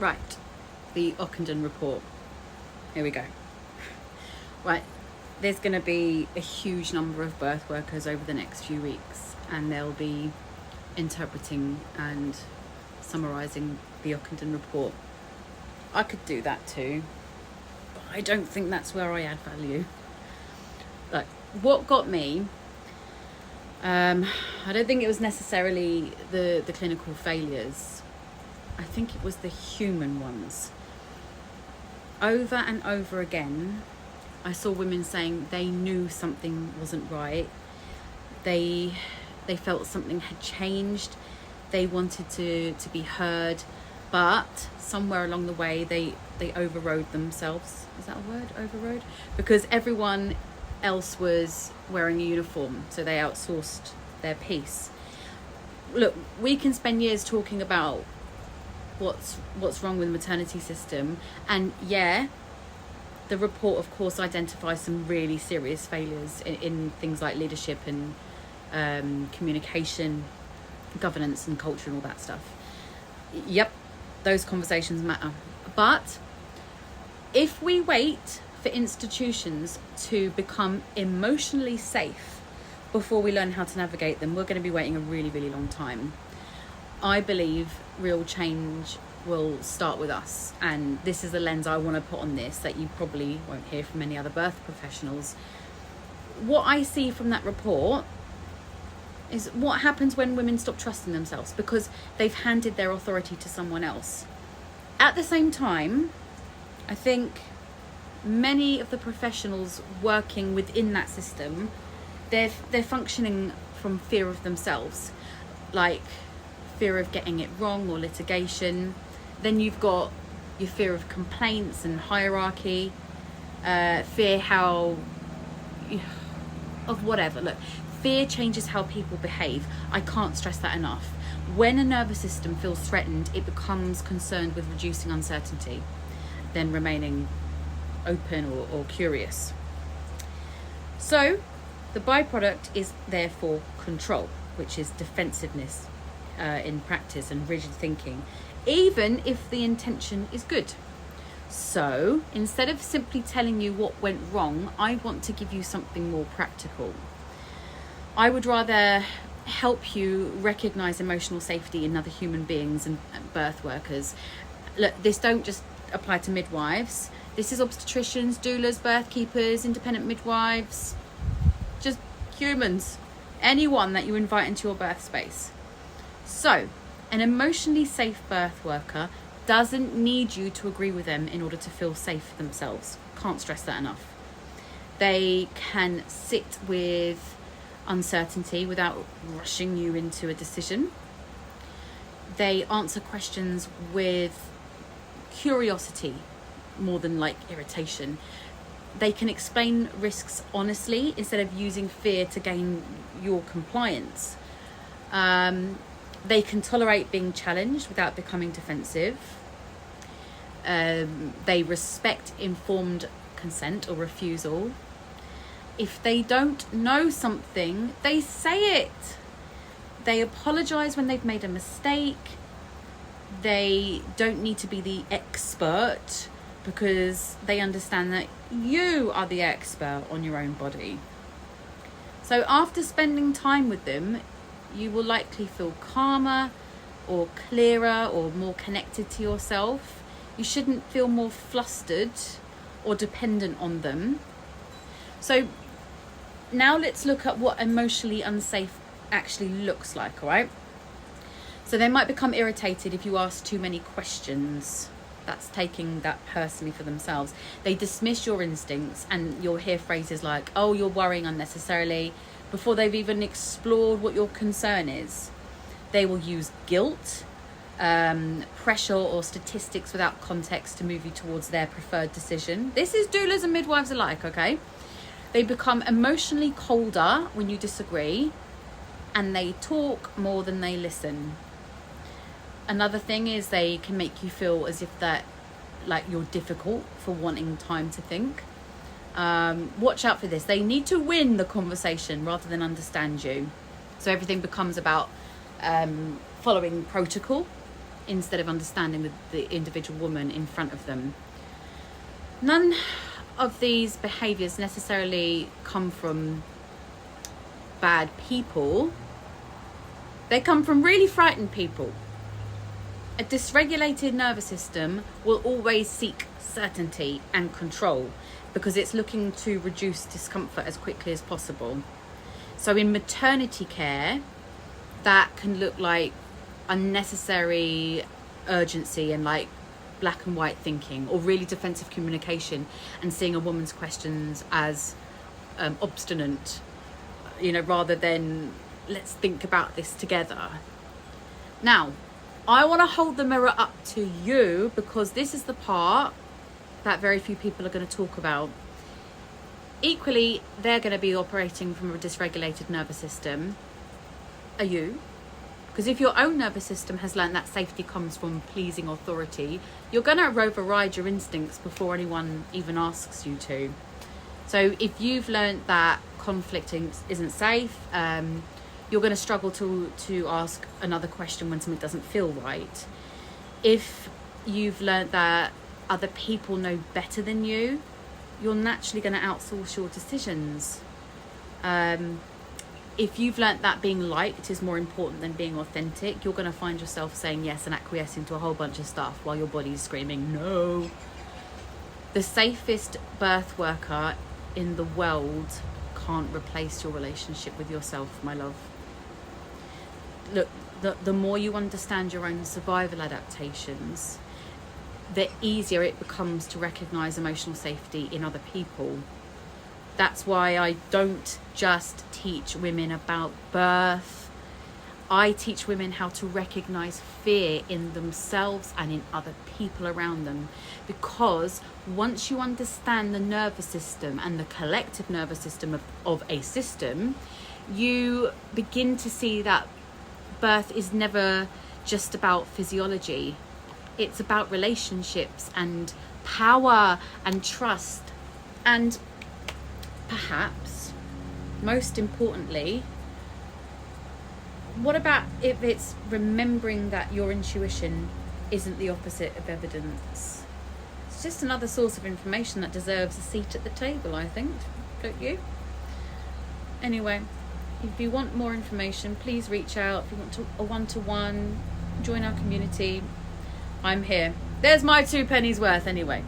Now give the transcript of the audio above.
Right, the Ockenden Report. Here we go. Right, there's going to be a huge number of birth workers over the next few weeks, and they'll be interpreting and summarising the Ockenden Report. I could do that too, but I don't think that's where I add value. Like, what got me, I don't think it was necessarily the clinical failures. I think it was the human ones. Over and over again, I saw women saying they knew something wasn't right. They felt something had changed. They wanted to be heard, but somewhere along the way they overrode themselves. Is that a word? Overrode? Because everyone else was wearing a uniform, so they outsourced their piece. Look, we can spend years talking about what's wrong with the maternity system, and yeah, the report of course identifies some really serious failures in things like leadership and communication, governance and culture and all that stuff. Yep, those conversations matter. But if we wait for institutions to become emotionally safe before we learn how to navigate them, we're going to be waiting a really, really long time. I believe real change will start with us, and this is the lens I want to put on this that you probably won't hear from any other birth professionals. What I see from that report is what happens when women stop trusting themselves because they've handed their authority to someone else. At the same time, I think many of the professionals working within that system, they're functioning from fear of themselves, like fear of getting it wrong or litigation. Then you've got your fear of complaints and hierarchy, fear of whatever. Look, fear changes how people behave. I can't stress that enough. When a nervous system feels threatened, it becomes concerned with reducing uncertainty than remaining open or curious. So the byproduct is therefore control, which is defensiveness in practice and rigid thinking, even if the intention is good. So instead of simply telling you what went wrong, I want to give you something more practical. I would rather help you recognize emotional safety in other human beings and birth workers. Look, this don't just apply to midwives. This is obstetricians, doulas, birth keepers, independent midwives, just humans, anyone that you invite into your birth space. So, an emotionally safe birth worker doesn't need you to agree with them in order to feel safe themselves. Can't stress that enough. They can sit with uncertainty without rushing you into a decision. They answer questions with curiosity more than like irritation. They can explain risks honestly instead of using fear to gain your compliance. They can tolerate being challenged without becoming defensive. They respect informed consent or refusal. If they don't know something, they say it. They apologize when they've made a mistake. They don't need to be the expert because they understand that you are the expert on your own body. So after spending time with them, you will likely feel calmer or clearer or more connected to yourself. You shouldn't feel more flustered or dependent on them. So now let's look at what emotionally unsafe actually looks like, all right? So they might become irritated if you ask too many questions. That's taking that personally for themselves. They dismiss your instincts, and you'll hear phrases like, oh, you're worrying unnecessarily, before they've even explored what your concern is. They will use guilt, pressure or statistics without context to move you towards their preferred decision. This is doulas and midwives alike, okay? They become emotionally colder when you disagree, and they talk more than they listen. Another thing is they can make you feel as if that like you're difficult for wanting time to think. Watch out for this. They need to win the conversation rather than understand you. So everything becomes about following protocol instead of understanding the individual woman in front of them. None of these behaviours necessarily come from bad people. They come from really frightened people. A dysregulated nervous system will always seek certainty and control because it's looking to reduce discomfort as quickly as possible. So in maternity care, that can look like unnecessary urgency and like black and white thinking, or really defensive communication and seeing a woman's questions as obstinate, rather than let's think about this together. Now, I want to hold the mirror up to you because this is the part that very few people are going to talk about. Equally, they're going to be operating from a dysregulated nervous system. Are you? Because if your own nervous system has learned that safety comes from pleasing authority, you're going to override your instincts before anyone even asks you to. So if you've learned that conflict isn't safe, you're going to struggle to ask another question when something doesn't feel right. If you've learned that other people know better than you, you're naturally going to outsource your decisions. If you've learnt that being liked is more important than being authentic, you're going to find yourself saying yes and acquiescing to a whole bunch of stuff while your body's screaming no. The safest birth worker in the world can't replace your relationship with yourself, my love. Look, the more you understand your own survival adaptations, the easier it becomes to recognise emotional safety in other people. That's why I don't just teach women about birth. I teach women how to recognise fear in themselves and in other people around them. Because once you understand the nervous system and the collective nervous system of a system, you begin to see that birth is never just about physiology. It's about relationships and power and trust. And perhaps, most importantly, what about if it's remembering that your intuition isn't the opposite of evidence? It's just another source of information that deserves a seat at the table, I think, don't you? Anyway, if you want more information, please reach out. If you want a one-to-one, join our community, I'm here. There's my 2 pennies worth anyway.